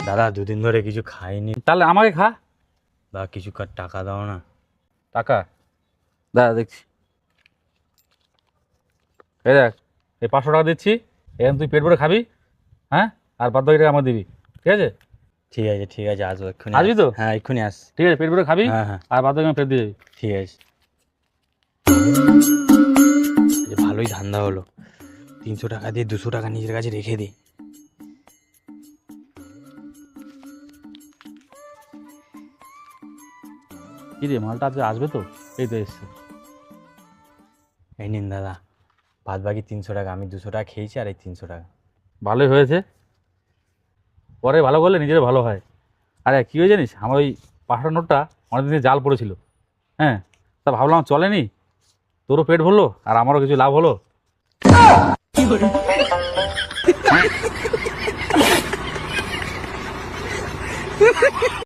দাদা দুদিন ধরে কিছু খাইনি। তাহলে আমাকে খা। বা কিছু টাকা দাও না। টাকা দাদা দেখছি, এই দেখ, এই 500 টাকা দিচ্ছি, এখন তুই পেট ভরে খাবি। হ্যাঁ, আর বাদ বাকি টাকা আমার দিবি, ঠিক আছে? ঠিক আছে ঠিক আছে, আসবো এক্ষুনি। আসবি তো? হ্যাঁ এক্ষুনি আস। ঠিক আছে, পেট ভরে খাবি, হ্যাঁ হ্যাঁ আর বাদ বাকি আমার ফেরত দিয়ে যাবি। ঠিক আছে। ভালোই ধান্দা হলো, 300 টাকা দিয়ে 200 টাকা নিজের কাছে রেখে দিই। কি রে, মালটা আজকে আসবে তো? এই তো এসছে। এই নিন দাদা, বাদ বাকি 300 টাকা। আমি 200 টাকা খেয়েছি আর এই 300 টাকা। ভালোই হয়েছে, পরে ভালো করলে নিজের ভালো হয়। আরে কী হয়ে জানিস, আমার ওই 500 নোটটা অনেকদিন থেকে জাল পড়েছিল। হ্যাঁ, তা ভাবলাম চলেনি, তোরও পেট ভরলো আর আমারও কিছু লাভ হলো।